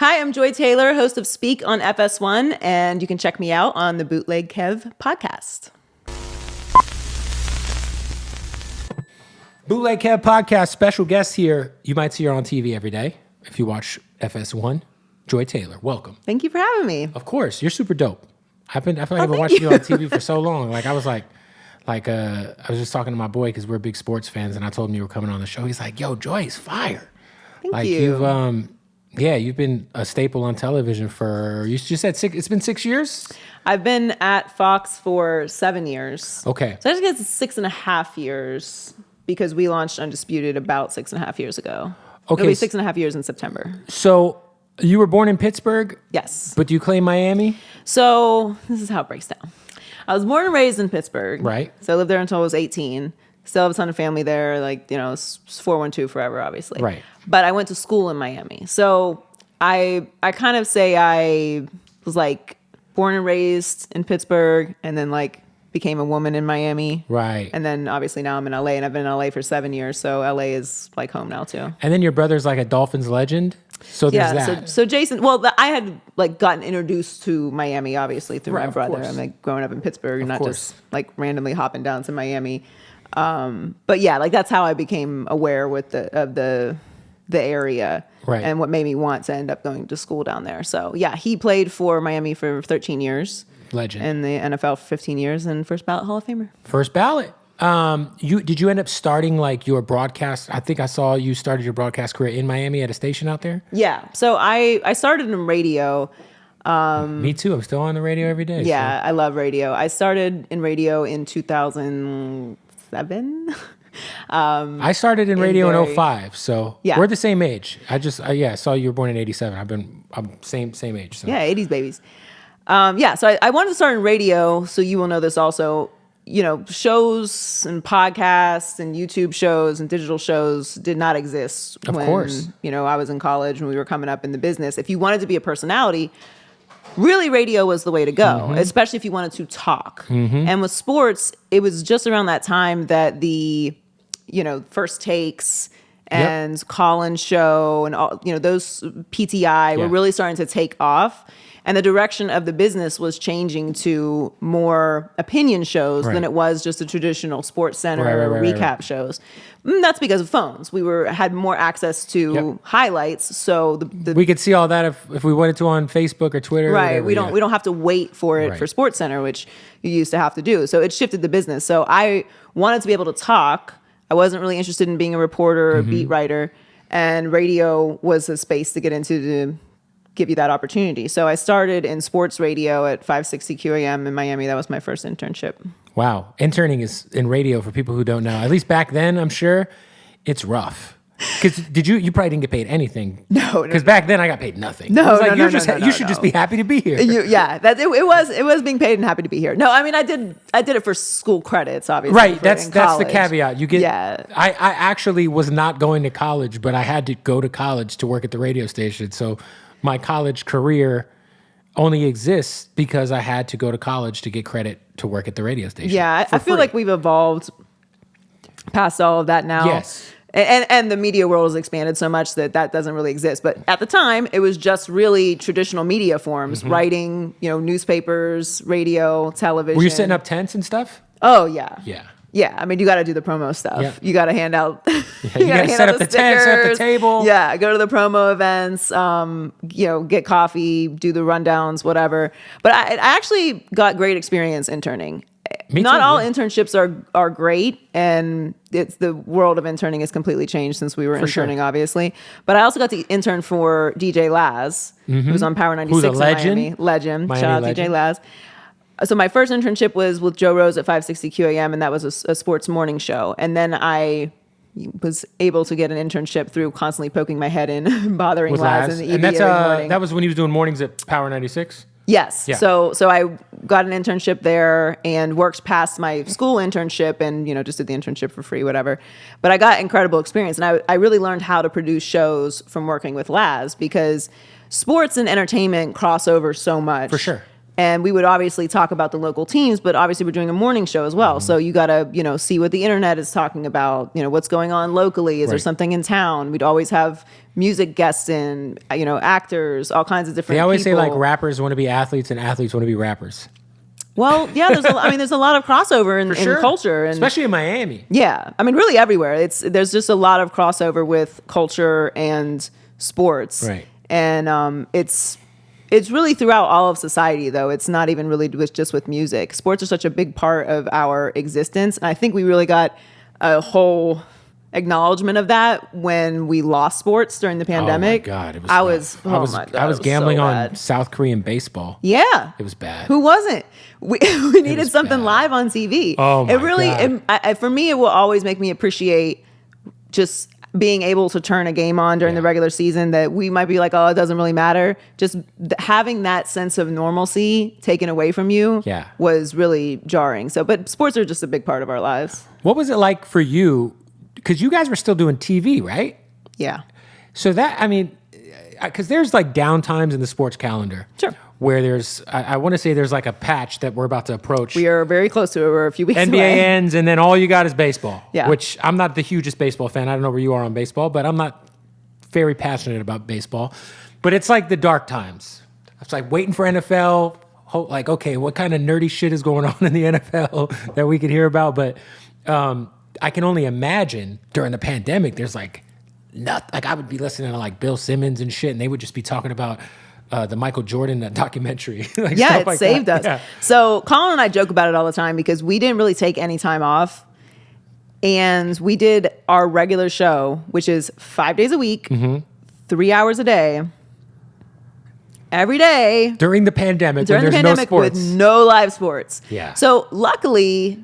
Hi, I'm Joy Taylor, host of Speak on FS1, and you can check me out on the Bootleg Kev podcast. Bootleg Kev podcast, special guest here. You might see her on TV every day if you watch FS1. Joy Taylor, welcome. Thank you for having me. Of course, you're super dope. I feel like I've been watching you on TV for so long. Like I was just talking to my boy because we're big sports fans, and I told him you were coming on the show. He's like, "Yo, Joy's fire." Thank you. You've been a staple on television for, you just said it's been 6 years? I've been at Fox for 7 years. Okay. So I just guess it's 6.5 years because we launched Undisputed about 6.5 years ago. Okay. It'll be 6.5 years in September. So you were born in Pittsburgh? Yes. But do you claim Miami? So this is how it breaks down. I was born and raised in Pittsburgh. Right. So I lived there until I was 18. Still have a ton of family there, it's 412 forever, obviously. Right. But I went to school in Miami. So I kind of say I was born and raised in Pittsburgh and then became a woman in Miami. Right. And then obviously now I'm in LA and I've been in LA for 7 years. So LA is home now too. And then your brother's like a Dolphins legend. So there's that. So Jason, I had gotten introduced to Miami obviously through my brother. I'm growing up in Pittsburgh, not just randomly hopping down to Miami. But yeah, that's how I became aware of the area, right, and what made me want to end up going to school down there. So yeah, he played for Miami for 13 years, legend, and the NFL for 15 years, and first ballot Hall of Famer. First ballot. Did you end up starting your broadcast? I think I saw you started your broadcast career in Miami at a station out there. Yeah, so I started in radio. Me too. I'm still on the radio every day. Yeah, so. I love radio. I started in radio in 2007. I started in radio in 2005, so yeah. We're the same age. I saw you were born in 1987. I'm same age. So. Yeah, 80s babies. So I wanted to start in radio, so you will know this also. Shows and podcasts and YouTube shows and digital shows did not exist of course. I was in college when we were coming up in the business. If you wanted to be a personality, really radio was the way to go, especially if you wanted to talk. And with sports, it was just around that time that the, First Takes and Colin show and all, those PTI were really starting to take off. And the direction of the business was changing to more opinion shows than it was just a traditional Sports Center recap shows. That's because of phones. We had more access to highlights, so we could see all that if we wanted to on Facebook or Twitter. Right. Whatever, we don't have to wait for it for Sports Center, which you used to have to do. So it shifted the business. So I wanted to be able to talk. I wasn't really interested in being a reporter or a beat writer, and radio was a space to get into to give you that opportunity. So I started in sports radio at 560 QAM in Miami. That was my first internship. Wow. Interning is in radio for people who don't know. At least back then, I'm sure it's rough. Because you probably didn't get paid anything. No. Because back then I got paid nothing. No, you should just be happy to be here. It was being paid and happy to be here. No, I mean I did it for school credits, obviously. Right. That's the caveat. You get. Yeah. I actually was not going to college, but I had to go to college to work at the radio station. So my college career only exists because I had to go to college to get credit to work at the radio station. Yeah, I feel like we've evolved past all of that now. Yes. And the media world has expanded so much that doesn't really exist. But at the time, it was just really traditional media forms, writing, newspapers, radio, television. Were you setting up tents and stuff? Oh, yeah. Yeah. Yeah, I mean, you got to do the promo stuff. Yep. You got to hand out. You got to set up the tent, set up the table. Yeah, go to the promo events. Get coffee, do the rundowns, whatever. But I actually got great experience interning. Not all internships are great, and the world of interning has completely changed since we were interning, obviously. But I also got to intern for DJ Laz, who was on Power 96 Who's a legend? in Miami. Legend. Miami Shout out legend. DJ Laz. So my first internship was with Joe Rose at 560 QAM, and that was a sports morning show. And then I was able to get an internship through constantly poking my head in, bothering Laz in the EB every morning. That was when he was doing mornings at Power 96? Yes. Yeah. So I got an internship there and worked past my school internship and, just did the internship for free, whatever. But I got incredible experience. And I really learned how to produce shows from working with Laz because sports and entertainment cross over so much. For sure. And we would obviously talk about the local teams, but obviously we're doing a morning show as well. So you got to, see what the internet is talking about, what's going on locally. Is there something in town? We'd always have music guests in, actors, all kinds of different They always people. say like rappers want to be athletes and athletes want to be rappers. Well, yeah, there's a lot of crossover in culture. And especially in Miami. Yeah. I mean, really everywhere. There's just a lot of crossover with culture and sports. Right. And it's really throughout all of society, though. It's not even really just with music. Sports are such a big part of our existence. And I think we really got a whole acknowledgement of that when we lost sports during the pandemic. Oh, my God. It was I was gambling on South Korean baseball. Yeah. It was bad. Who wasn't? We needed something live on TV. Oh, my God. For me, it will always make me appreciate just being able to turn a game on during the regular season that we might be like, oh, it doesn't really matter. Just having that sense of normalcy taken away from you was really jarring. But sports are just a big part of our lives. What was it like for you? Because you guys were still doing TV, right? Yeah. So because there's like downtimes in the sports calendar. Sure. Where I want to say there's like a patch that we're about to approach. We are very close to it. We're a few weeks NBA away. ends, and then all you got is baseball. Yeah. Which I'm not the hugest baseball fan. I don't know where you are on baseball, but I'm not very passionate about baseball. But it's like the dark times. It's like waiting for NFL. Like, okay, what kind of nerdy shit is going on in the NFL that we could hear about? But I can only imagine during the pandemic, there's like nothing. Like I would be listening to like Bill Simmons and shit, and they would just be talking about the Michael Jordan documentary. It saved us. Yeah. So Colin and I joke about it all the time because we didn't really take any time off. And we did our regular show, which is 5 days a week, 3 hours a day, every day. During the pandemic, when there's no sports. With no live sports. Yeah. So luckily,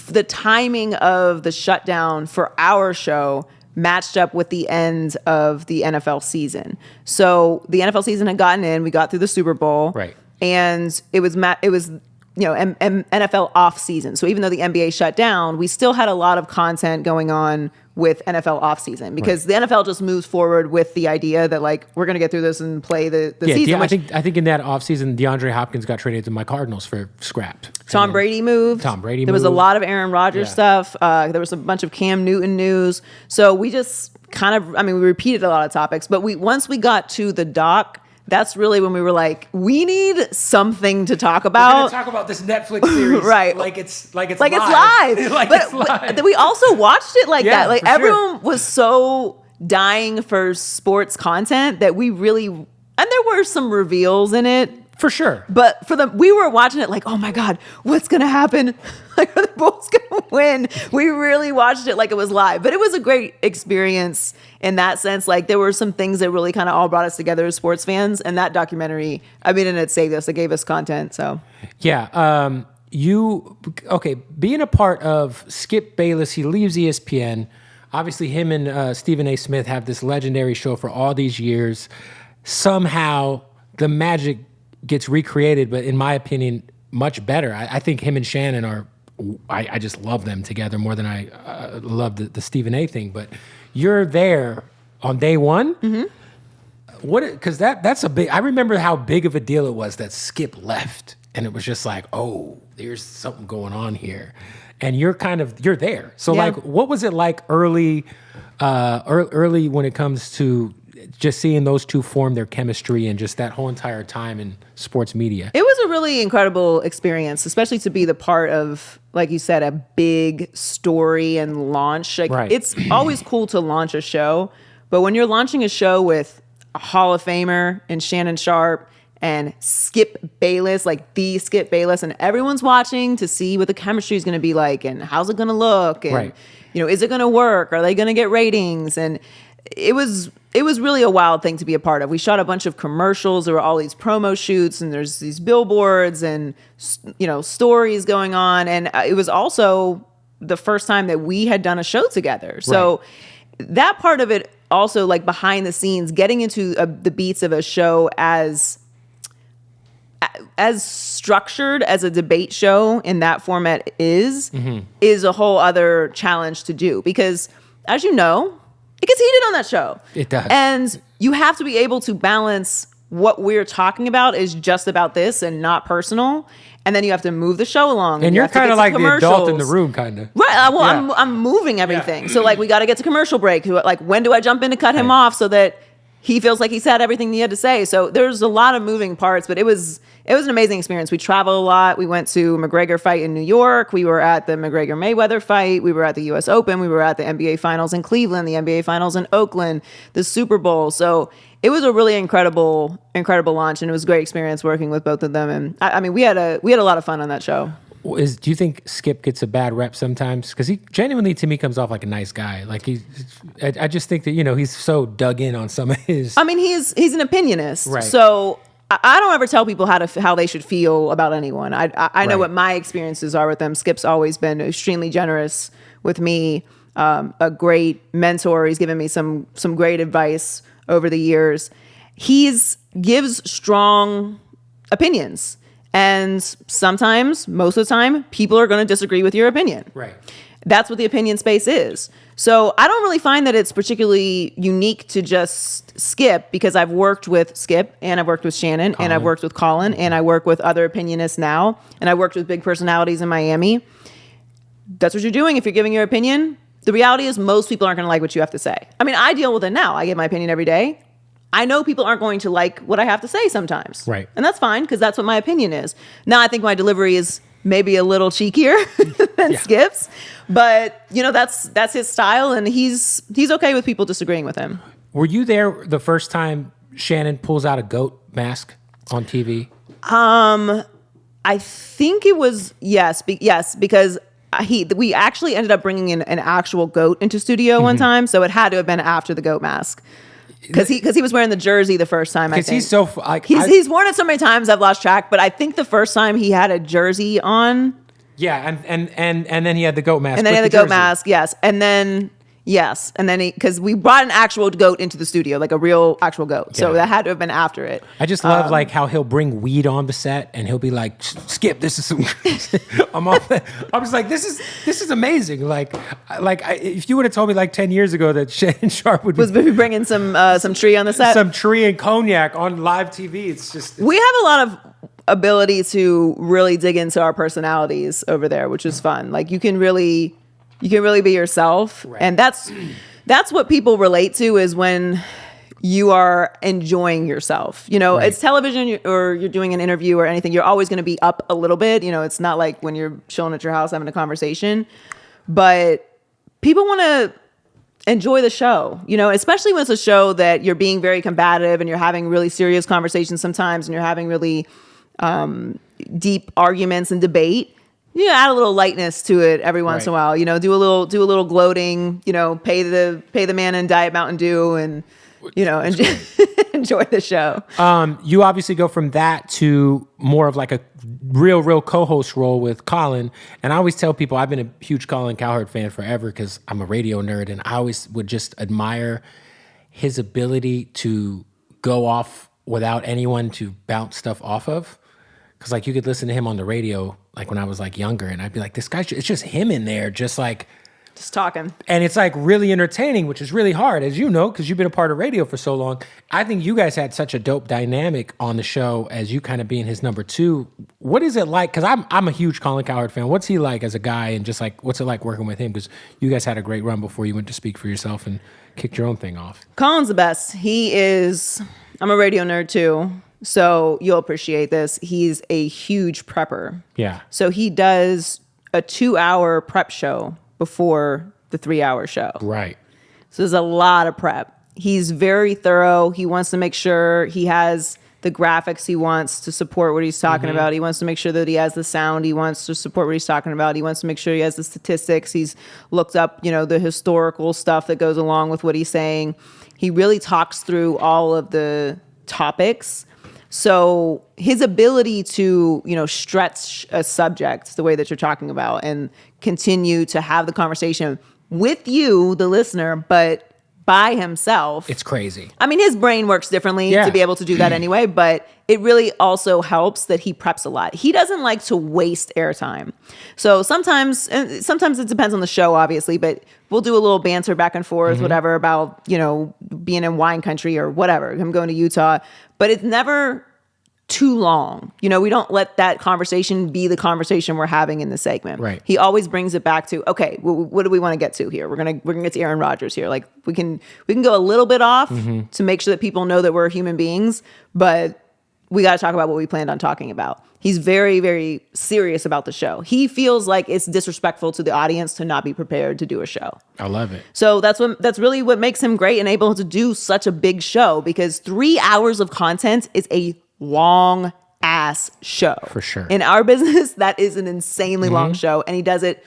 the timing of the shutdown for our show matched up with the end of the NFL season. So the NFL season had gotten in. We got through the Super Bowl. Right. And it was NFL off season. So even though the NBA shut down, we still had a lot of content going on with NFL off season because the NFL just moves forward with the idea that like we're going to get through this and play the season. I think in that off season, DeAndre Hopkins got traded to my Cardinals for scrapped. Tom Brady moved. There was a lot of Aaron Rodgers stuff. There was a bunch of Cam Newton news. So we just we repeated a lot of topics, but once we got to the doc, that's really when we were like, we need something to talk about. We're going to talk about this Netflix series, right? Like it's live. But we also watched it like that. Like everyone was so dying for sports content that we really, and there were some reveals in it. For sure. But we were watching it like, oh my God, what's going to happen? Like, are the Bulls going to win? We really watched it like it was live. But it was a great experience in that sense. Like, there were some things that really kind of all brought us together as sports fans. And that documentary, and it saved us. It gave us content, so. Yeah. Being a part of Skip Bayless, he leaves ESPN. Obviously, him and Stephen A. Smith have this legendary show for all these years. Somehow, the magic gets recreated, but in my opinion, much better. I think him and Shannon are, I just love them together more than I love the Stephen A thing. But you're there on day one. Mm-hmm. Because that's a big, I remember how big of a deal it was that Skip left. And it was just like, oh, there's something going on here. And you're there. So like, what was it like early when it comes to just seeing those two form their chemistry and just that whole entire time in sports media? It was a really incredible experience, especially to be the part of, like you said, a big story and launch. Like, It's always cool to launch a show, but when you're launching a show with a Hall of Famer and Shannon Sharpe and Skip Bayless, like the Skip Bayless, and everyone's watching to see what the chemistry is going to be like and how's it going to look, and is it going to work? Are they going to get ratings? And it was really a wild thing to be a part of. We shot a bunch of commercials. There were all these promo shoots, and there's these billboards and stories going on. And it was also the first time that we had done a show together. So that part of it also, like behind the scenes, getting into the beats of a show as structured as a debate show in that format is a whole other challenge to do, because as you know, it gets heated on that show. It does. And you have to be able to balance what we're talking about is just about this and not personal. And then you have to move the show along. And you're kind of like the adult in the room, kind of. Right. Well, I'm moving everything. Yeah. So like, we got to get to commercial break. Like, when do I jump in to cut him off so that he feels like he said everything he had to say? So there's a lot of moving parts, but it was an amazing experience. We traveled a lot. We went to McGregor fight in New York. We were at the McGregor Mayweather fight. We were at the US Open. We were at the NBA Finals in Cleveland, the NBA Finals in Oakland, the Super Bowl. So it was a really incredible launch, and it was a great experience working with both of them. And I mean, we had a lot of fun on that show. Do you think Skip gets a bad rep sometimes? Because he genuinely, to me, comes off like a nice guy. Like I just think that, he's so dug in on some of his. I mean, he's an opinionist, right. So I don't ever tell people how they should feel about anyone. I know what my experiences are with them. Skip's always been extremely generous with me, a great mentor. He's given me some great advice over the years. Gives strong opinions. And sometimes, most of the time, people are going to disagree with your opinion. Right. That's what the opinion space is. So I don't really find that it's particularly unique to just Skip, because I've worked with Skip, and I've worked with Shannon, and I've worked with Colin, and I work with other opinionists now, and I worked with big personalities in Miami. That's what you're doing if you're giving your opinion. The reality is most people aren't going to like what you have to say. I mean, I deal with it now. I give my opinion every day. I know people aren't going to like what I have to say sometimes. Right. And that's fine, because that's what my opinion is. Now, I think my delivery is maybe a little cheekier than Skip's, but that's his style, and he's okay with people disagreeing with him. Were you there the first time Shannon pulls out a goat mask on TV? I think it was yes, because we actually ended up bringing in an actual goat into studio one time, so it had to have been after the goat mask. Because he was wearing the jersey the first time. I think he's so he's worn it so many times I've lost track. But I think the first time he had a jersey on. Yeah, and then he had the goat mask. And then he had the goat mask, yes, and then because we brought an actual goat into the studio, like a real actual goat. So that had to have been after it. I just love like how he'll bring weed on the set, and he'll be like, "Skip, this is some." I'm just like, this is amazing. If you would have told me like 10 years ago that Shannon Sharpe would be bringing some tree on the set, some tree and cognac on live TV, it's we have a lot of ability to really dig into our personalities over there, which is fun. Like you can really be yourself. Right. And that's what people relate to, is when you are enjoying yourself. Right. It's television or you're doing an interview or anything. You're always going to be up a little bit. It's not like when you're chilling at your house having a conversation. But people want to enjoy the show, especially when it's a show that you're being very combative and you're having really serious conversations sometimes, and you're having really deep arguments and debate. Add a little lightness to it every once in a while. Do a little gloating. Pay the man in Diet Mountain Dew, and enjoy the show. You obviously go from that to more of like a real co-host role with Colin. And I always tell people I've been a huge Colin Cowherd fan forever, because I'm a radio nerd, and I always would just admire his ability to go off without anyone to bounce stuff off of. Because like you could listen to him on the radio, like when I was like younger, and I'd be like, this guy, it's just him in there, just talking. And it's like really entertaining, which is really hard, as you know, because you've been a part of radio for so long. I think you guys had such a dope dynamic on the show, as you kind of being his number two. What is it like? Because I'm a huge Colin Cowherd fan. What's he like as a guy, and just like, what's it like working with him? Because you guys had a great run before you went to speak for yourself and kicked your own thing off. Colin's the best. I'm a radio nerd too, so you'll appreciate this. He's a huge prepper. Yeah. So he does a 2-hour prep show before the 3-hour show. Right. So there's a lot of prep. He's very thorough. He wants to make sure he has the graphics he wants to support what he's talking about. He wants to make sure that he has the sound he wants to support what he's talking about. He wants to make sure he has the statistics. He's looked up, the historical stuff that goes along with what he's saying. He really talks through all of the topics. So his ability to, stretch a subject the way that you're talking about and continue to have the conversation with you, the listener, but by himself. It's crazy. I mean, his brain works differently to be able to do that anyway, but it really also helps that he preps a lot. He doesn't like to waste airtime. So sometimes it depends on the show, obviously, but we'll do a little banter back and forth, whatever, about, being in wine country or whatever, him going to Utah, but it's never too long. We don't let that conversation be the conversation we're having in the segment. Right. He always brings it back to, okay, what do we want to get to here? We're gonna get to Aaron Rodgers here. Like we can go a little bit off to make sure that people know that we're human beings, but we got to talk about what we planned on talking about. He's very, very serious about the show. He feels like it's disrespectful to the audience to not be prepared to do a show. I love it. So that's really what makes him great and able to do such a big show, because 3 hours of content is a long ass show. For sure. In our business, that is an insanely long show, and he does it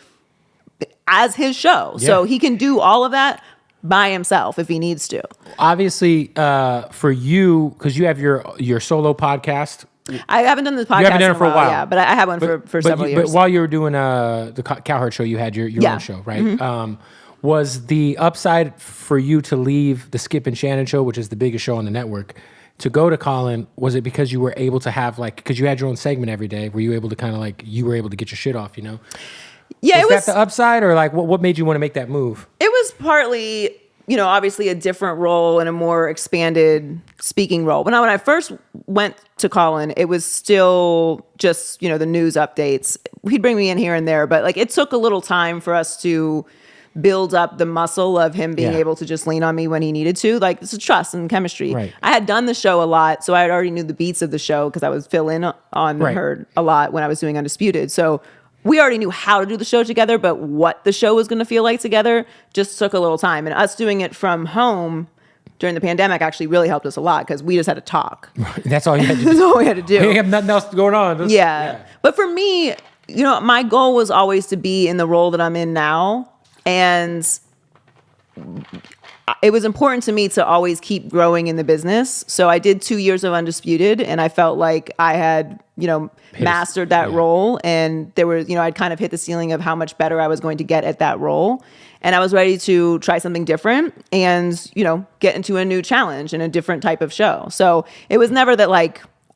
as his show. Yeah. So he can do all of that by himself if he needs to. Obviously, for you, because you have your solo podcast. I haven't done this podcast. You haven't done it for a while. Yeah, but I had one for several years. But while you were doing the Cowherd show, you had your own show, right? Was the upside for you to leave the Skip and Shannon show, which is the biggest show on the network, to go to Colin? Was it because you were able to have because you had your own segment every day? Were you able to kind of you were able to get your shit off, Yeah, was that the upside, or what made you want to make that move? It was partly, obviously a different role and a more expanded speaking role. But now when I first went to Colin, it was still just, the news updates. He'd bring me in here and there, but it took a little time for us to build up the muscle of him being able to just lean on me when he needed to. It's a trust and chemistry. Right. I had done the show a lot, so I already knew the beats of the show because I was fill in on her a lot when I was doing Undisputed. So we already knew how to do the show together, but what the show was going to feel like together just took a little time. And us doing it from home during the pandemic actually really helped us a lot because we just had to talk. That's all you had to do. That's all we had to do. You have nothing else going on. Yeah. But for me, my goal was always to be in the role that I'm in now. And it was important to me to always keep growing in the business. So I did 2 years of Undisputed, and I felt like I had, mastered that role. And there was, I'd kind of hit the ceiling of how much better I was going to get at that role. And I was ready to try something different and, get into a new challenge and a different type of show. So it was never that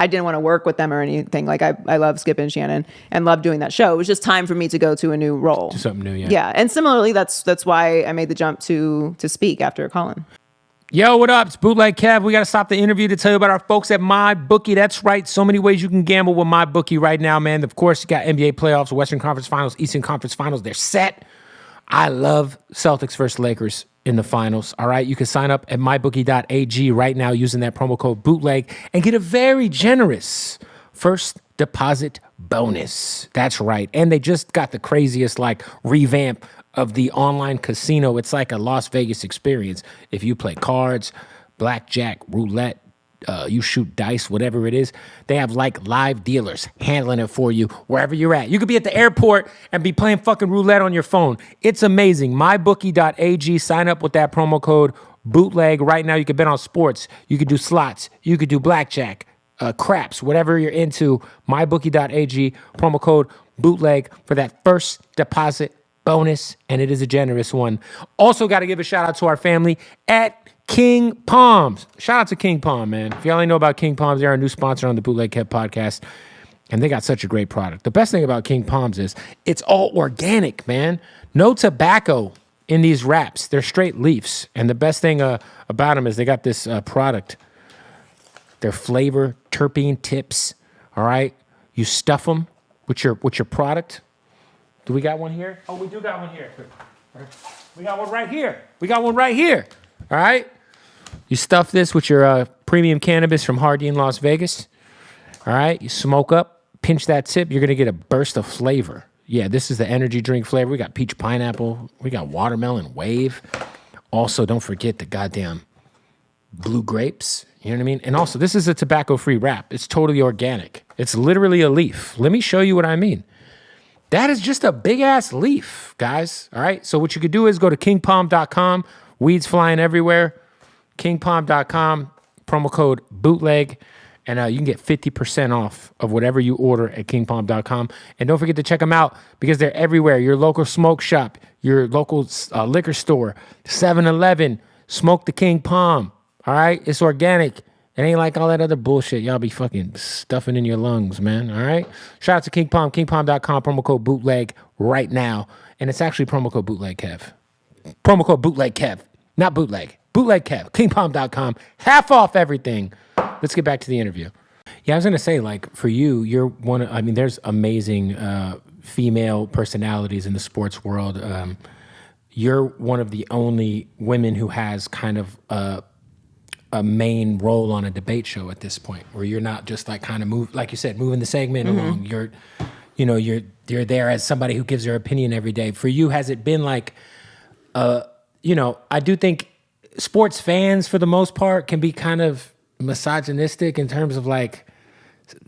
I didn't want to work with them or anything. I love Skip and Shannon and love doing that show. It was just time for me to go to a new role. Do something new, yeah. Yeah, and similarly, that's why I made the jump to speak after Colin. Yo, what up? It's Bootleg Kev. We got to stop the interview to tell you about our folks at MyBookie. That's right. So many ways you can gamble with MyBookie right now, man. Of course, you got NBA playoffs, Western Conference Finals, Eastern Conference Finals. They're set. I love Celtics versus Lakers in the finals. All right. You can sign up at mybookie.ag right now using that promo code Bootleg and get a very generous first deposit bonus. That's right. And they just got the craziest revamp of the online casino. It's like a Las Vegas experience. If you play cards, blackjack, roulette, you shoot dice, whatever it is, they have live dealers handling it for you wherever you're at. You could be at the airport and be playing fucking roulette on your phone. It's amazing. MyBookie.ag. Sign up with that promo code Bootleg right now. You can bet on sports. You could do slots. You could do blackjack, craps, whatever you're into. MyBookie.ag. Promo code Bootleg for that first deposit bonus, and it is a generous one. Also got to give a shout out to our family at King Palms. Shout out to King Palm, man. If y'all ain't know about King Palms, they're our new sponsor on the Bootleg Kev podcast, and they got such a great product. The best thing about King Palms is it's all organic, man. No tobacco in these wraps. They're straight leaves, and the best thing about them is they got this product. They're flavor terpene tips. All right, you stuff them with your product. Do we got one here? Oh, we do got one here. We got one right here. All right? You stuff this with your premium cannabis from Hardy in Las Vegas. All right? You smoke up, pinch that tip. You're going to get a burst of flavor. Yeah, this is the energy drink flavor. We got peach pineapple. We got watermelon wave. Also, don't forget the goddamn blue grapes. You know what I mean? And also, this is a tobacco-free wrap. It's totally organic. It's literally a leaf. Let me show you what I mean. That is just a big-ass leaf, guys. All right? So what you could do is go to kingpalm.com. Weeds flying everywhere. Kingpalm.com. Promo code Bootleg. And you can get 50% off of whatever you order at kingpalm.com. And don't forget to check them out because they're everywhere. Your local smoke shop, your local liquor store, 7-Eleven, Smoke the King Palm. All right? It's organic. It ain't like all that other bullshit y'all be fucking stuffing in your lungs, man. All right? Shout out to King Palm, kingpalm.com, promo code bootleg right now. And it's actually promo code bootleg Kev. Promo code bootleg Kev. Not bootleg. Bootleg Kev. Kingpalm.com. Half off everything. Let's get back to the interview. Yeah, I was going to say, like, for you, you're one of, I mean, there's amazing female personalities in the sports world. You're one of the only women who has kind of a main role on a debate show at this point, where you're not just like kind of like you said, moving the segment along. You're there as somebody who gives their opinion every day. For you, has it been like, I do think sports fans for the most part can be kind of misogynistic in terms of like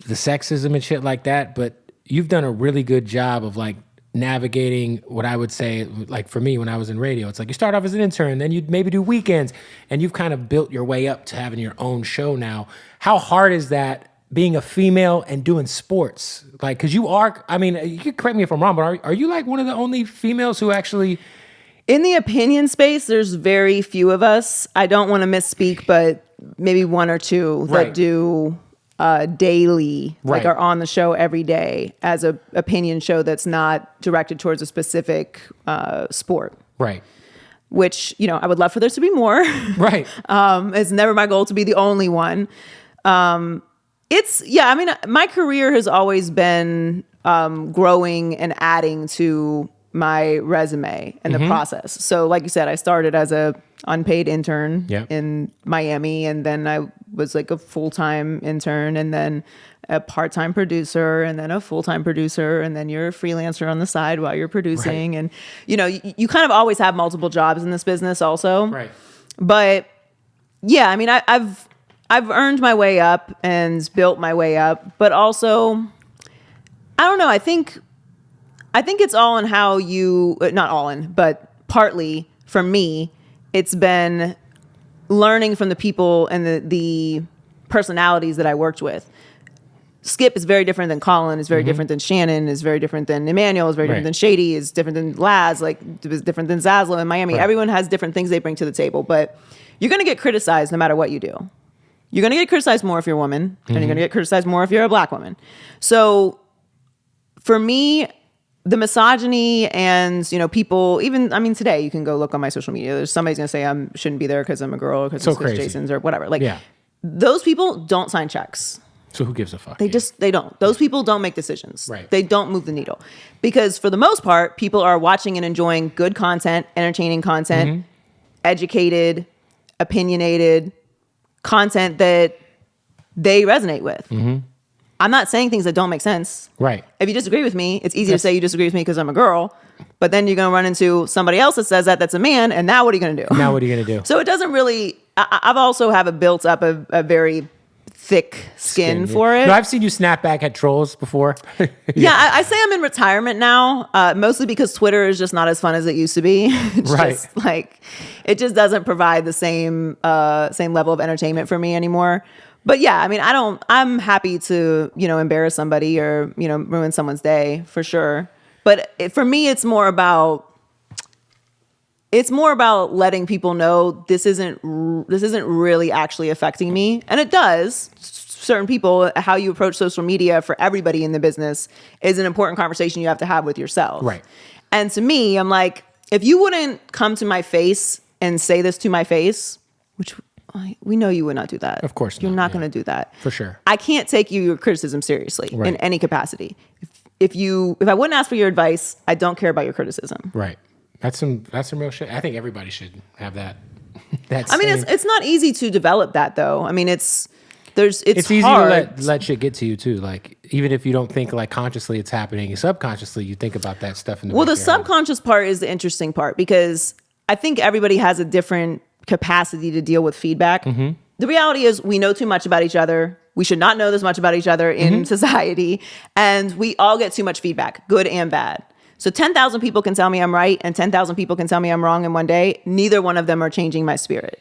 the sexism and shit like that, but you've done a really good job of like navigating what I would say, like for me when I was in radio, it's like you start off as an intern, then you'd maybe do weekends, and you've kind of built your way up to having your own show now. How hard is that being a female and doing sports? Like, cause you are, I mean, you can correct me if I'm wrong, but are you like one of the only females who actually... In the opinion space, there's very few of us. I don't want to misspeak, but maybe one or two that do daily, like are on the show every day as a opinion show that's not directed towards a specific sport. Right. Which, I would love for there to be more. Right. It's never my goal to be the only one. My career has always been growing and adding to my resume and the process. So like you said, I started as a unpaid intern in Miami, and then I was like a full-time intern, and then a part-time producer, and then a full-time producer, and then you're a freelancer on the side while you're producing. Right. And you kind of always have multiple jobs in this business also. Right. But yeah, I mean, I've earned my way up and built my way up, but also, I don't know, I think it's all in how you, not all in, but partly for me, it's been learning from the people and the personalities that I worked with. Skip is very different than Colin, is very different than Shannon, is very different than Emmanuel, is very different than Shady, is different than Laz, like is different than Zaslow in Miami. Right. Everyone has different things they bring to the table, but you're going to get criticized no matter what you do. You're going to get criticized more if you're a woman, and you're going to get criticized more if you're a black woman. So for me, the misogyny and, people, even, I mean, today you can go look on my social media. There's somebody's going to say I shouldn't be there because I'm a girl, because it's Jason's or whatever. Like, those people don't sign checks. So who gives a fuck? They don't. Those people don't make decisions. Right. They don't move the needle. Because for the most part, people are watching and enjoying good content, entertaining content, educated, opinionated content that they resonate with. I'm not saying things that don't make sense. Right. If you disagree with me, it's easy to say you disagree with me because I'm a girl, but then you're going to run into somebody else that says that's a man, and now what are you going to do? So it doesn't really, I've also built up a very thick skin for it. No, I've seen you snap back at trolls before. I say I'm in retirement now, mostly because Twitter is just not as fun as it used to be. It just doesn't provide the same level of entertainment for me anymore. But yeah, I mean, I'm happy to, embarrass somebody or, ruin someone's day for sure. But for me, it's more about letting people know this isn't really actually affecting me. And it does. Certain people, how you approach social media for everybody in the business is an important conversation you have to have with yourself. Right. And to me, I'm like, if you wouldn't come to my face and say this to my face, which we know you would not do that. Of course not. You're not going to do that. For sure. I can't take your criticism seriously in any capacity. If I wouldn't ask for your advice, I don't care about your criticism. Right. That's some real shit. I think everybody should have that. It's not easy to develop that though. I mean, it's easy hard. to let shit get to you too. Like, even if you don't think like consciously it's happening, subconsciously you think about that stuff in the the subconscious part is the interesting part, because I think everybody has a different capacity to deal with feedback. The reality is we know too much about each other. We should not know this much about each other in society. And we all get too much feedback, good and bad. So 10,000 people can tell me I'm right and 10,000 people can tell me I'm wrong in one day. Neither one of them are changing my spirit.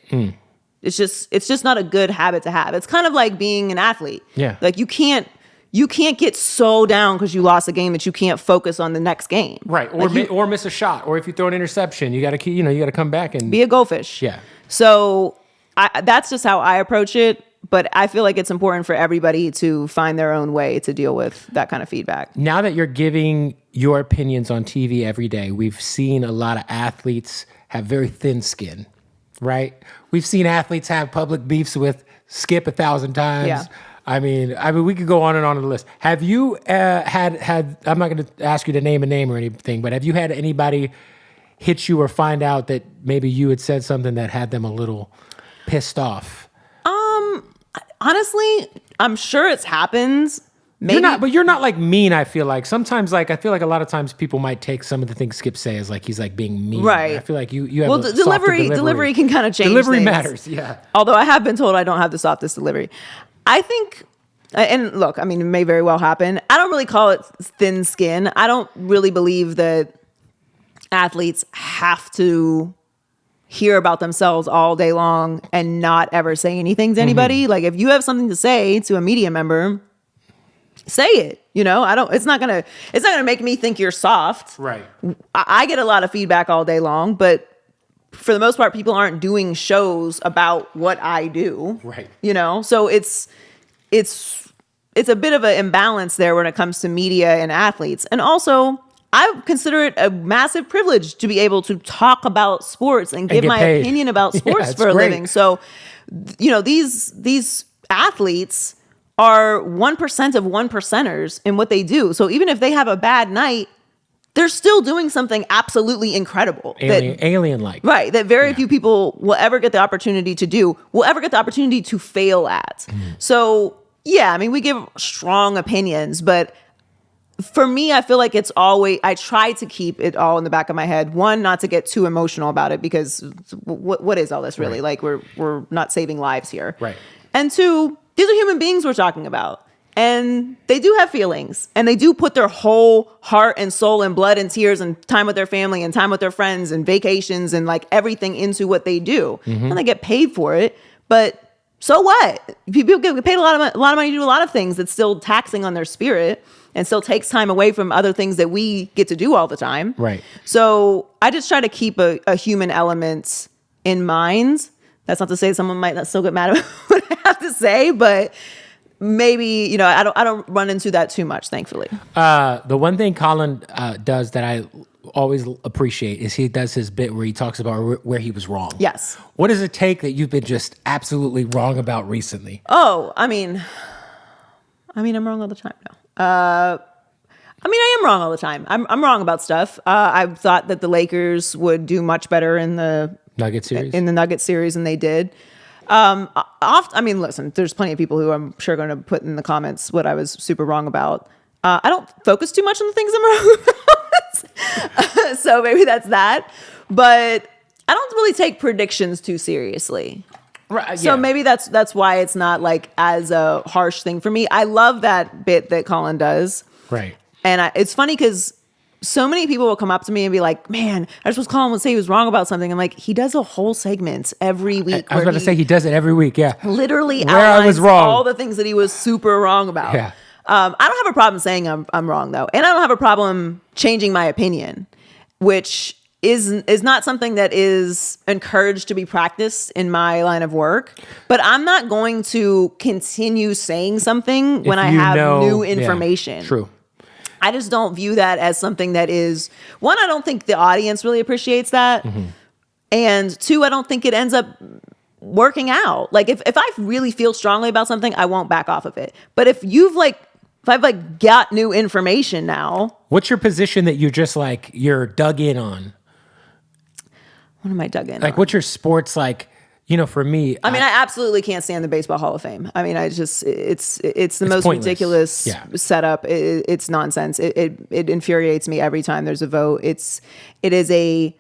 It's just not a good habit to have. It's kind of like being an athlete. Yeah. Like you can't you can't get so down because you lost a game that you can't focus on the next game. Right. Or miss a shot. Or if you throw an interception, you got to you got to come back and be a goldfish. Yeah. So that's just how I approach it. But I feel like it's important for everybody to find their own way to deal with that kind of feedback. Now that you're giving your opinions on TV every day, we've seen a lot of athletes have very thin skin, right? We've seen athletes have public beefs with Skip 1,000 times. Yeah. I mean, we could go on and on the list. Have you had? I'm not going to ask you to name a name or anything, but have you had anybody hit you or find out that maybe you had said something that had them a little pissed off? Honestly, I'm sure it's happened. Maybe. You're not like mean. I feel like sometimes, I feel like a lot of times people might take some of the things Skip say as like he's like being mean. Right. I feel like you have delivery can kind of change. Delivery things. matters. Yeah. Although I have been told I don't have the softest delivery. I think, and look, I mean, it may very well happen. I don't really call it thin skin. I don't really believe that athletes have to hear about themselves all day long and not ever say anything to anybody. Mm-hmm. Like if you have something to say to a media member, say it. It's not gonna make me think you're soft. Right. I get a lot of feedback all day long, but for the most part, people aren't doing shows about what I do. Right. So it's a bit of an imbalance there when it comes to media and athletes. And also, I consider it a massive privilege to be able to talk about sports and give my opinion about sports for a living. So, these athletes are 1% of 1%ers in what they do. So even if they have a bad night, they're still doing something absolutely incredible. Alien-like. Right. That very few people will ever get the opportunity to do, will ever get the opportunity to fail at. So, yeah, I mean, we give strong opinions, but for me, I feel like I try to keep it all in the back of my head. One, not to get too emotional about it because what is all this really? Right. Like we're not saving lives here. Right. And two, these are human beings we're talking about. And they do have feelings and they do put their whole heart and soul and blood and tears and time with their family and time with their friends and vacations and like everything into what they do. Mm-hmm. And they get paid for it. But so what? People get paid a lot of money to do a lot of things that's still taxing on their spirit and still takes time away from other things that we get to do all the time. Right. I just try to keep a human element in mind. That's not to say someone might not still get mad at what I have to say, but maybe, I don't run into that too much, thankfully. The one thing Colin does that I always appreciate is he does his bit where he talks about where he was wrong. Yes. What does it take that you've been just absolutely wrong about recently? Oh, I mean, I'm wrong all the time now. I am wrong all the time. I'm wrong about stuff. I thought that the Lakers would do much better in the Nugget series, than they did. Listen, there's plenty of people who I'm sure going to put in the comments what I was super wrong about. I don't focus too much on the things I'm wrong about. So maybe that's that. But I don't really take predictions too seriously. Right. So maybe that's why it's not like as a harsh thing for me. I love that bit that Colin does. Right. And it's funny because so many people will come up to me and be like, man, I just was Colin would say he was wrong about something. I'm like, he does a whole segment every week. I was about to say he does it every week. Yeah. Literally where I was wrong. All the things that he was super wrong about. Yeah. I don't have a problem saying I'm wrong though. And I don't have a problem changing my opinion, which is not something that is encouraged to be practiced in my line of work. But I'm not going to continue saying something when I have new information. Yeah, true. I just don't view that as something that is, one, I don't think the audience really appreciates that. Mm-hmm. And two, I don't think it ends up working out. Like if I really feel strongly about something, I won't back off of it. But if I've got new information now. What's your position that you're dug in on? What am I dug in on? What's your sports like? For me, I absolutely can't stand the Baseball Hall of Fame. I mean, it's the most pointless. Ridiculous setup. It's nonsense. It infuriates me every time there's a vote. It is a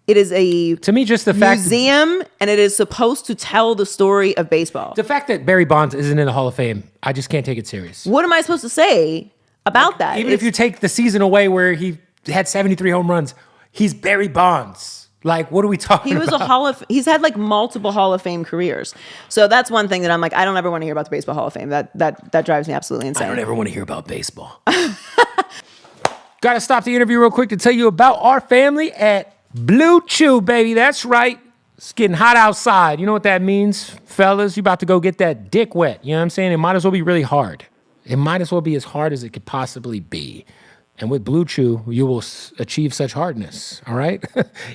to me just the museum, and it is supposed to tell the story of baseball. The fact that Barry Bonds isn't in the Hall of Fame, I just can't take it serious. What am I supposed to say about that? Even if you take the season away where he had 73 home runs, he's Barry Bonds. Like, what are we talking He was about? he's had like multiple Hall of Fame careers. So that's one thing that I'm like, I don't ever want to hear about the Baseball Hall of Fame. That drives me absolutely insane. I don't ever want to hear about baseball. Got to stop the interview real quick to tell you about our family at Blue Chew, baby. That's right. It's getting hot outside. You know what that means, fellas? You about to go get that dick wet. You know what I'm saying? It might as well be really hard. It might as well be as hard as it could possibly be. And with Blue Chew, you will achieve such hardness, all right?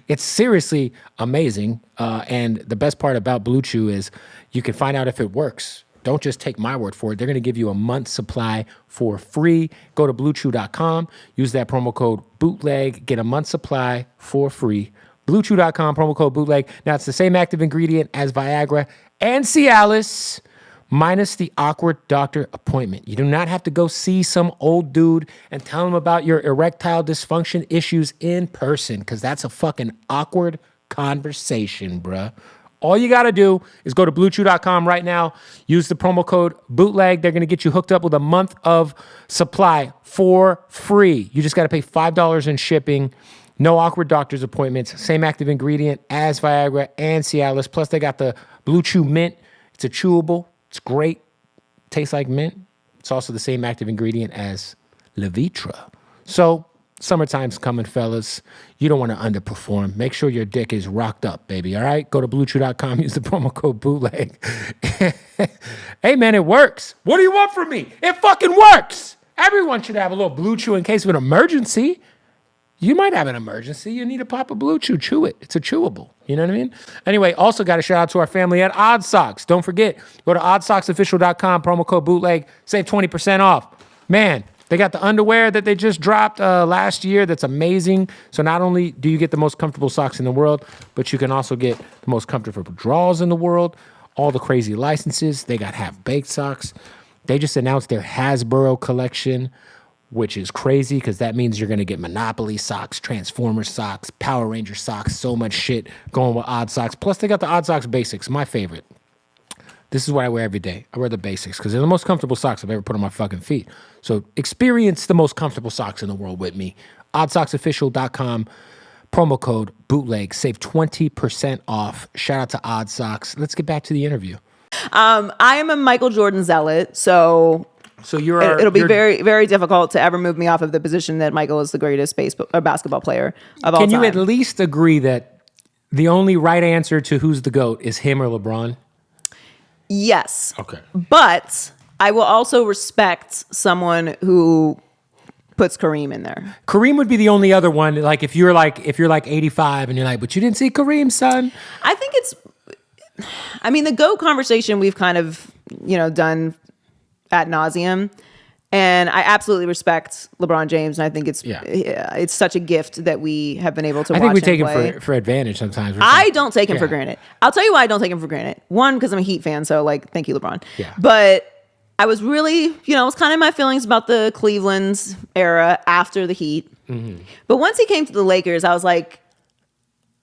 It's seriously amazing. And the best part about Blue Chew is you can find out if it works. Don't just take my word for it. They're going to give you a month's supply for free. Go to bluechew.com. Use that promo code Bootleg. Get a month's supply for free. BlueChew.com, promo code Bootleg. Now, it's the same active ingredient as Viagra and Cialis, minus the awkward doctor appointment. You do not have to go see some old dude and tell him about your erectile dysfunction issues in person, because that's a fucking awkward conversation, bruh. All you got to do is go to bluechew.com right now. Use the promo code Bootleg. They're going to get you hooked up with a month of supply for free. You just got to pay $5 in shipping. No awkward doctor's appointments. Same active ingredient as Viagra and Cialis. Plus, they got the Blue Chew Mint. It's a chewable. It's great. Tastes like mint. It's also the same active ingredient as Levitra. So, summertime's coming, fellas. You don't want to underperform. Make sure your dick is rocked up, baby, all right? Go to bluechew.com. Use the promo code Bootleg. Hey, man, it works. What do you want from me? It fucking works. Everyone should have a little Blue Chew in case of an emergency. You might have an emergency. You need to pop a Blue Chew. Chew it. It's a chewable. You know what I mean? Anyway, also got a shout out to our family at Odd Socks. Don't forget, go to oddsocksofficial.com, promo code Bootleg, save 20% off. Man, they got the underwear that they just dropped last year. That's amazing. So not only do you get the most comfortable socks in the world, but you can also get the most comfortable drawers in the world. All the crazy licenses. They got half-baked socks. They just announced their Hasbro collection, which is crazy because that means you're going to get Monopoly socks, Transformers socks, Power Ranger socks, so much shit going with Odd Socks. Plus, they got the Odd Socks Basics, my favorite. This is what I wear every day. I wear the Basics because they're the most comfortable socks I've ever put on my fucking feet. So experience the most comfortable socks in the world with me. OddSocksOfficial.com, promo code Bootleg. Save 20% off. Shout out to Odd Socks. Let's get back to the interview. I am a Michael Jordan zealot, so it'll be very, very difficult to ever move me off of the position that Michael is the greatest basketball player of all time. Can you at least agree that the only right answer to who's the GOAT is him or LeBron? Yes. Okay. But I will also respect someone who puts Kareem in there. Kareem would be the only other one. Like if you're like 85 and you're like, but you didn't see Kareem, son. I mean, the GOAT conversation we've kind of, done ad nauseum, and I absolutely respect LeBron James, and I think it's such a gift that we have been able to. I think we take play. him for advantage sometimes. I don't take him for granted. I'll tell you why I don't take him for granted. One, because I'm a Heat fan, so thank you, LeBron. Yeah. But I was really, it was kind of my feelings about the Cleveland era after the Heat. Mm-hmm. But once he came to the Lakers, I was like,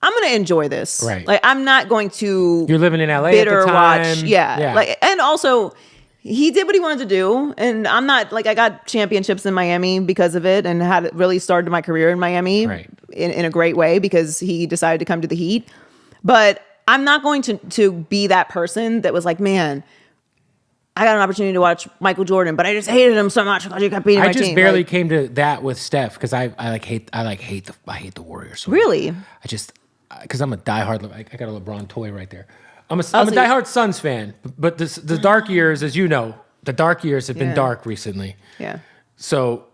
I'm going to enjoy this. Right. I'm not going to. You're living in LA bitter at the time. Watch. Yeah. And also, he did what he wanted to do. And I'm not I got championships in Miami because of it, and had really started my career in Miami in a great way because he decided to come to the Heat. But I'm not going to be that person that was like, man, I got an opportunity to watch Michael Jordan, but I just hated him so much because he kept beating my team. I just barely came to that with Steph because I hate the Warriors. So really? Because I'm a diehard. I got a LeBron toy right there. I'm a diehard Suns fan, but the dark years, as you know, the dark years have been dark recently. Yeah. So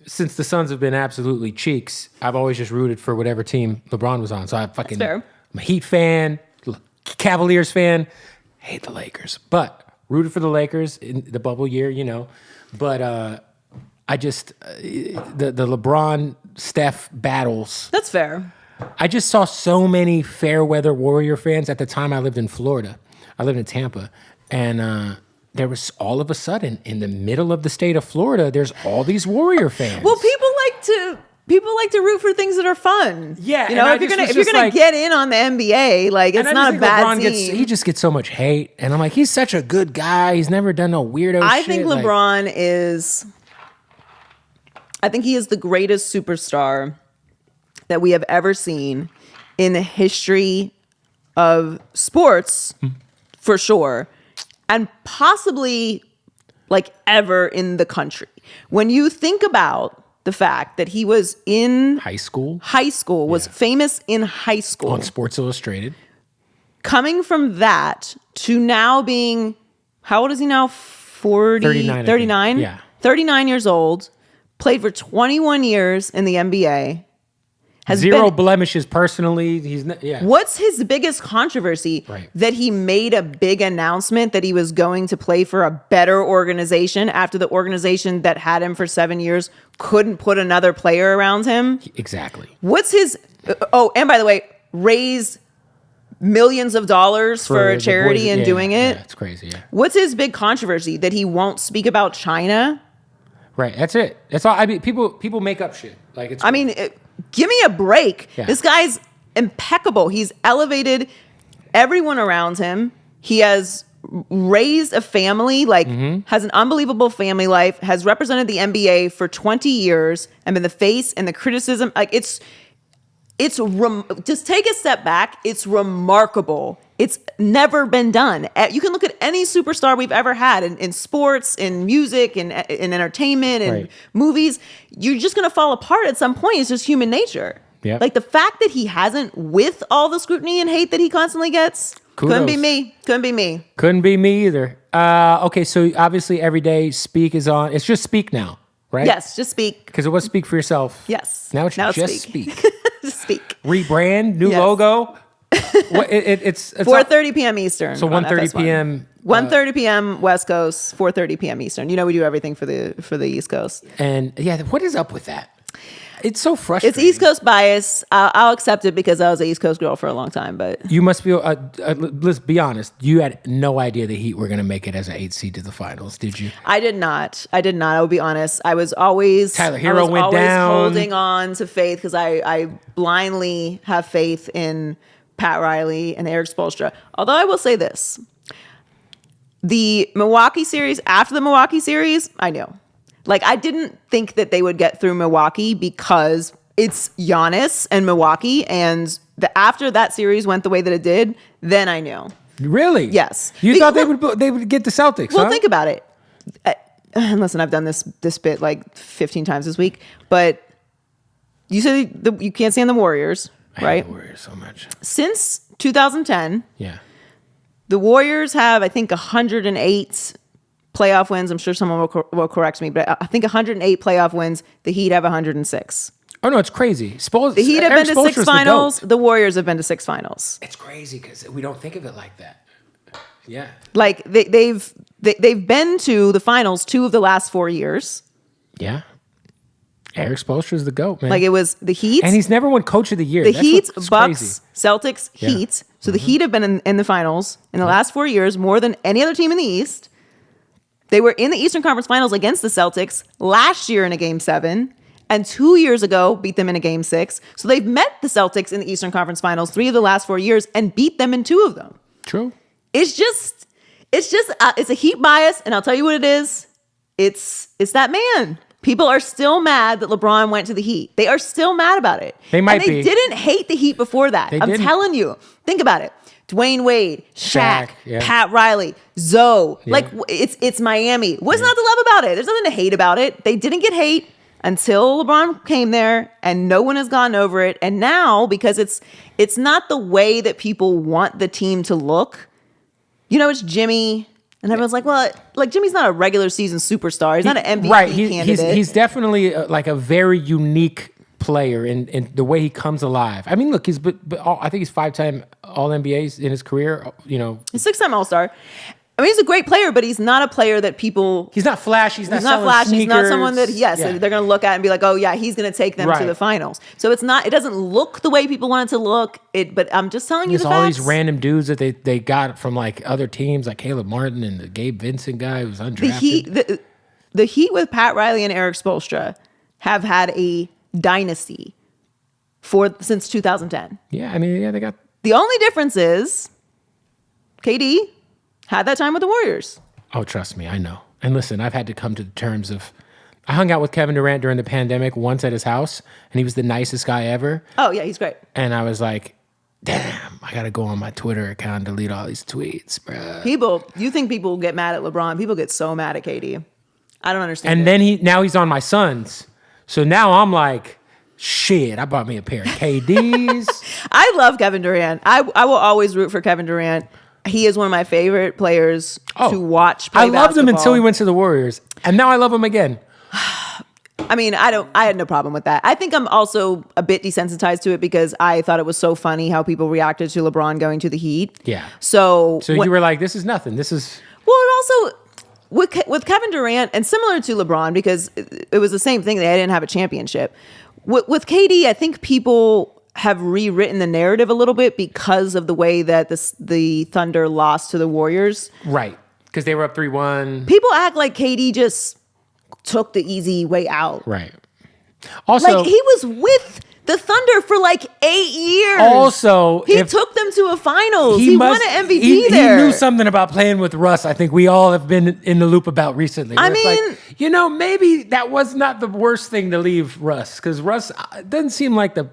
since the Suns have been absolutely cheeks, I've always just rooted for whatever team LeBron was on. So I'm a Heat fan, Cavaliers fan, hate the Lakers, but rooted for the Lakers in the bubble year, But I just the LeBron Steph battles. That's fair. I just saw so many fair weather Warrior fans. At the time, I lived in Florida. I lived in Tampa. And there was all of a sudden, in the middle of the state of Florida, there's all these Warrior fans. Well, people like to root for things that are fun. Yeah. If you're gonna get in on the NBA, it's not a bad team. He just gets so much hate. And I'm like, he's such a good guy. He's never done no weirdo shit. I think LeBron is the greatest superstar that we have ever seen in the history of sports, for sure, and possibly like ever in the country. When you think about the fact that he was in high school, was famous in high school. On Sports Illustrated. Coming from that to now being, how old is he now? 39? Yeah. 39 years old, played for 21 years in the NBA. Has Zero blemishes personally. What's his biggest controversy? Right. That he made a big announcement that he was going to play for a better organization after the organization that had him for 7 years couldn't put another player around him. Exactly. What's his... Oh, and by the way, raised millions of dollars for a charity and doing it. Yeah, it's crazy, yeah. What's his big controversy? That he won't speak about China? Right, that's it. That's all. I mean, people make up shit. Like it's. I mean... Give me a break. Yeah. This guy's impeccable. He's elevated everyone around him. He has raised a family, has an unbelievable family life, has represented the NBA for 20 years and been the face and the criticism. Like just take a step back. It's remarkable. It's never been done. You can look at any superstar we've ever had in sports, in music, in entertainment, in movies. You're just going to fall apart at some point. It's just human nature. Yep. Like the fact that he hasn't, with all the scrutiny and hate that he constantly gets, couldn't be me. Couldn't be me. Couldn't be me either. Okay, so obviously every day Speak is on. It's just Speak now, right? Yes, just Speak. Because it was Speak for Yourself. Yes. Now it's just Speak. Just Speak. Rebrand, new logo. It's 4:30 p.m. Eastern. So 1:30 p.m. 1:30 p.m. West Coast, 4:30 p.m. Eastern. You know we do everything for the East Coast. And yeah, what is up with that? It's so frustrating. It's East Coast bias. I'll accept it because I was an East Coast girl for a long time. But you must feel. Let's be honest. You had no idea the Heat were going to make it as an 8 seed to the finals, did you? I did not. I will be honest. I was always Tyler Hero went down. Holding on to faith because I blindly have faith in Pat Riley and Eric Spoelstra. Although I will say this, the Milwaukee series, after the Milwaukee series, I knew. Like, I didn't think that they would get through Milwaukee because it's Giannis and Milwaukee. And after that series went the way that it did, then I knew. Really? Yes. You thought they would get the Celtics, Well, huh? think about it. Listen, I've done this bit like 15 times this week. But you said you can't stand the Warriors, right? I hate the Warriors so much. Since 2010, yeah, the Warriors have, I think, 108 playoff wins. I'm sure someone will correct me, but I think 108 playoff wins. The Heat have 106. Oh no, it's crazy. The Heat have been to 6 finals. The Warriors have been to 6 finals. It's crazy because we don't think of it like that. Yeah, like they've been to the finals 2 of the last 4 years. Yeah. Eric Spoelstra's the GOAT, man. Like it was the Heat. And he's never won Coach of the Year. The Heat, Bucks, Celtics, Yeah. Heat. So the Heat have been in the finals in the last 4 years, more than any other team in the East. They were in the Eastern Conference Finals against the Celtics last year in a Game 7, and 2 years ago beat them in a Game 6. So they've met the Celtics in the Eastern Conference Finals 3 of the last 4 years and beat them in 2 of them. True. It's a Heat bias, and I'll tell you what it is. It's that man. People are still mad that LeBron went to the Heat. They are still mad about it. They might be. They didn't hate the Heat before that. I'm telling you. Think about it. Dwayne Wade, Shaq, yeah. Pat Riley, Zoe. Yeah. Like, it's Miami. What's not to love about it? There's nothing to hate about it. They didn't get hate until LeBron came there, and no one has gone over it. And now, because it's not the way that people want the team to look, it's Jimmy. And everyone's like, well, like Jimmy's not a regular season superstar. He's not an MVP candidate. He's definitely like a very unique player in the way he comes alive. I mean, look, I think he's 5-time All-NBAs in his career. He's 6-time All-Star. I mean, he's a great player, but he's not a player that people... He's not flashy. He's not flashy. Sneakers. He's not someone that, they're going to look at and be like, oh, yeah, he's going to take them to the finals. So it doesn't look the way people want it to look. But I'm just telling you the facts. There's all these random dudes that they got from like other teams, like Caleb Martin and the Gabe Vincent guy who was undrafted. The Heat with Pat Riley and Eric Spoelstra have had a dynasty since 2010. Yeah, I mean, they got... The only difference is KD had that time with the Warriors. Oh, trust me, I know. And listen, I've had to come to the terms of... I hung out with Kevin Durant during the pandemic once at his house, and he was the nicest guy ever. Oh, yeah, he's great. And I was like, damn, I got to go on my Twitter account and delete all these tweets, bro. You think people get mad at LeBron? People get so mad at KD. I don't understand. And then now he's on my Suns. So now I'm like, shit, I bought me a pair of KDs. I love Kevin Durant. I will always root for Kevin Durant. He is one of my favorite players to watch play basketball. I loved him until he went to the Warriors. And now I love him again. I mean, I had no problem with that. I think I'm also a bit desensitized to it because I thought it was so funny how people reacted to LeBron going to the Heat. Yeah. So you were like, this is nothing. This is... Well, it also, with Kevin Durant, and similar to LeBron, because it was the same thing, they didn't have a championship. With KD, I think people have rewritten the narrative a little bit because of the way that the Thunder lost to the Warriors. Right. Because they were up 3-1. People act like KD just took the easy way out. Right. Also, like, he was with the Thunder for like 8 years. Also, he took them to a finals. He won an MVP there. He knew something about playing with Russ. I think we all have been in the loop about recently. I mean, like, maybe that was not the worst thing to leave Russ, because Russ doesn't seem like the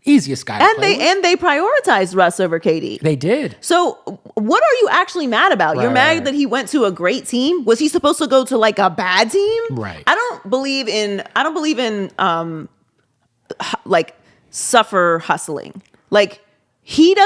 easiest guy. And they prioritized Russ over KD. They did. So what are you actually mad about? You're mad that he went to a great team? Was he supposed to go to like a bad team? Right. I don't believe in like suffer hustling. Like, he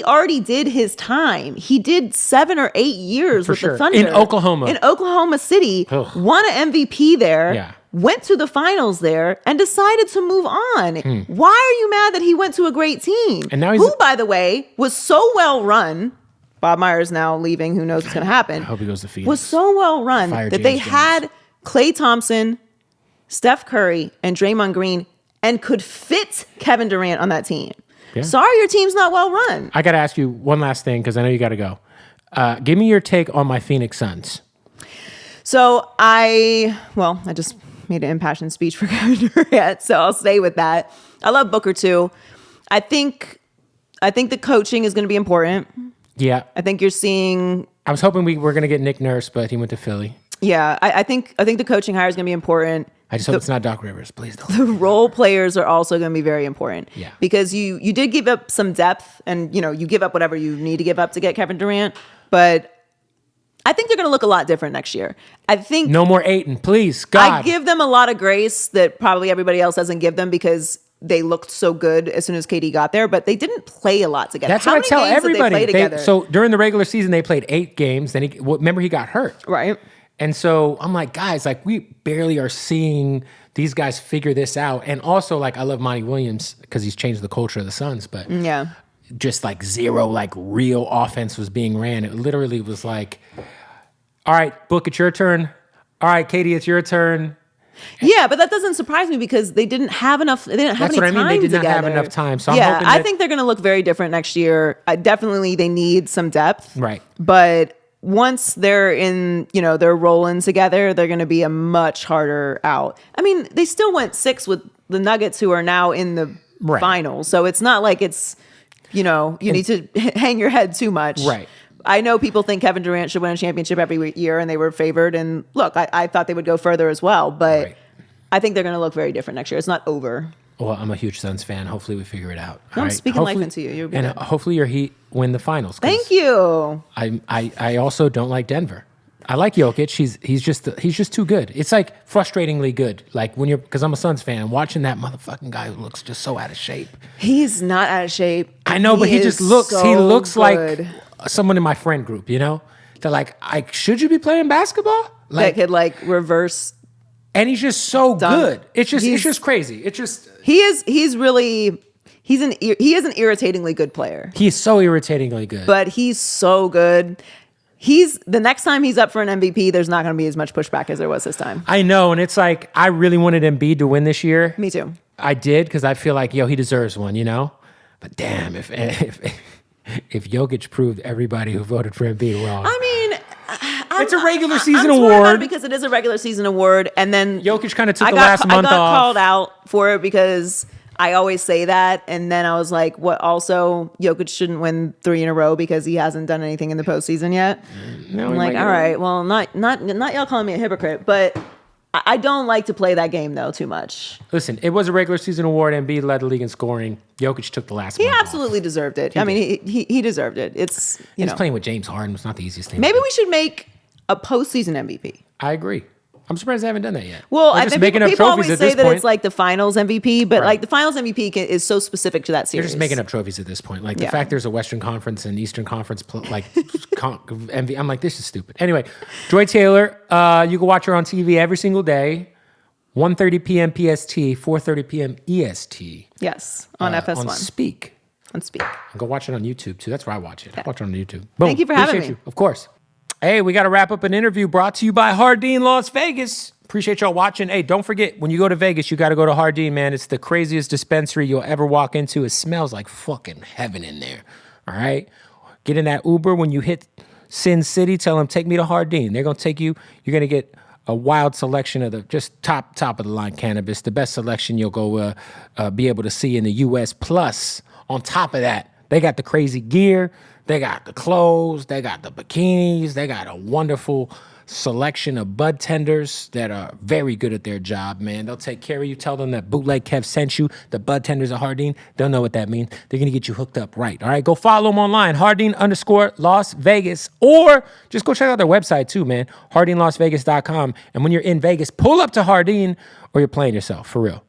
already did his time. He did 7 or 8 years with the Thunder. In Oklahoma City. Ugh. Won an MVP there. Yeah. Went to the finals there and decided to move on. Why are you mad that he went to a great team? And now who, by the way, was so well run. Bob Myers now leaving. Who knows what's going to happen? I hope he goes to Phoenix. Was so well run that they had Klay Thompson, Steph Curry, and Draymond Green, and could fit Kevin Durant on that team. Yeah. Sorry, your team's not well run. I got to ask you one last thing, because I know you got to go. Give me your take on my Phoenix Suns. So I just made an impassioned speech for Kevin Durant, so I'll stay with that. I love Booker too. I think the coaching is going to be important. Yeah. I think you're seeing... I was hoping we were going to get Nick Nurse, but he went to Philly. Yeah, I think the coaching hire is going to be important. I just hope it's not Doc Rivers. Please don't. The role players are also going to be very important. Yeah. Because you did give up some depth, and you give up whatever you need to give up to get Kevin Durant, but I think they're going to look a lot different next year. I think no more Ayton, please, God. I give them a lot of grace that probably everybody else doesn't give them, because they looked so good as soon as KD got there, but they didn't play a lot together. That's what I tell everybody. So during the regular season, they played 8 games. Then remember he got hurt, right? And so I'm like, guys, like, we barely are seeing these guys figure this out. And also, like, I love Monty Williams because he's changed the culture of the Suns, but yeah, just like zero, like, real offense was being ran. It literally was like, all right, Book, it's your turn. All right, Katie, it's your turn. Yeah, but that doesn't surprise me because they didn't have enough. They didn't have That's any what I mean. time They did not together. have enough time. So yeah, I'm hoping I think they're going to look very different next year. Definitely, they need some depth. Right. But once they're in, they're rolling together, they're going to be a much harder out. I mean, they still went 6 with the Nuggets, who are now in the finals. So it's not like it's, you need to hang your head too much. Right. I know people think Kevin Durant should win a championship every year, and they were favored. And look, I thought they would go further as well, but I think they're going to look very different next year. It's not over. Well, I'm a huge Suns fan. Hopefully we figure it out. I'm speaking life into you. You'll be good. Hopefully your Heat win the finals. Thank you. I also don't like Denver. I like Jokic. He's just too good. It's like frustratingly good. Like because I'm a Suns fan, watching that motherfucking guy who looks just so out of shape. He's not out of shape. I know, but he just looks. So he looks good. like someone in my friend group. They're like, should you be playing basketball? Like, that could reverse. And he's just so good. It's just crazy. It's just he is an irritatingly good player. He's so irritatingly good. But he's so good. The next time he's up for an MVP, there's not going to be as much pushback as there was this time. I know, and it's like I really wanted Embiid to win this year. Me too. I did, because I feel like he deserves one, But damn, if Jokic proved everybody who voted for Embiid wrong. I mean, it's a regular season I'm award. Because it is a regular season award, and then Jokic kind of took the last month off. I got called out for it because I always say that, and then I was like, "What? Also, Jokic shouldn't win 3 in a row because he hasn't done anything in the postseason yet." No, I'm like, all right, well, not y'all calling me a hypocrite, but I don't like to play that game though too much. Listen, it was a regular season award. Embiid led the league in scoring. Jokic took the last one. He absolutely deserved it. He deserved it. It's He's playing with James Harden was not the easiest thing. Maybe we should make a postseason MVP. I agree. I'm surprised they haven't done that yet. Well, I think people always say that it's like the finals MVP, but like the finals MVP is so specific to that series. They're just making up trophies at this point. Like the fact there's a Western Conference and Eastern Conference MVP. I'm like, this is stupid. Anyway, Joy Taylor, you can watch her on TV every single day, 1:30 p.m. PST, 4:30 p.m. EST. Yes, on FS1. On Speak. On Speak. And go watch it on YouTube too. That's where I watch it. I watch it on YouTube. Boom. Thank you for having me. You. Of course. Hey, we got to wrap up an interview brought to you by Hardin Las Vegas. Appreciate y'all watching. Hey, don't forget, when you go to Vegas, you got to go to Hardin, man. It's the craziest dispensary you'll ever walk into. It smells like fucking heaven in there. All right? Get in that Uber when you hit Sin City. Tell them, take me to Hardin. They're going to take you. You're going to get a wild selection of the just top of the line cannabis. The best selection you'll go be able to see in the U.S. Plus, on top of that, they got the crazy gear. They got the clothes, they got the bikinis, they got a wonderful selection of bud tenders that are very good at their job, man. They'll take care of you. Tell them that Bootleg Kev sent you. The bud tenders at Hardin, they'll know what that means. They're going to get you hooked up right. All right, go follow them online, Hardin_Las Vegas, or just go check out their website too, man, HardinLasVegas.com. And when you're in Vegas, pull up to Hardin or you're playing yourself, for real.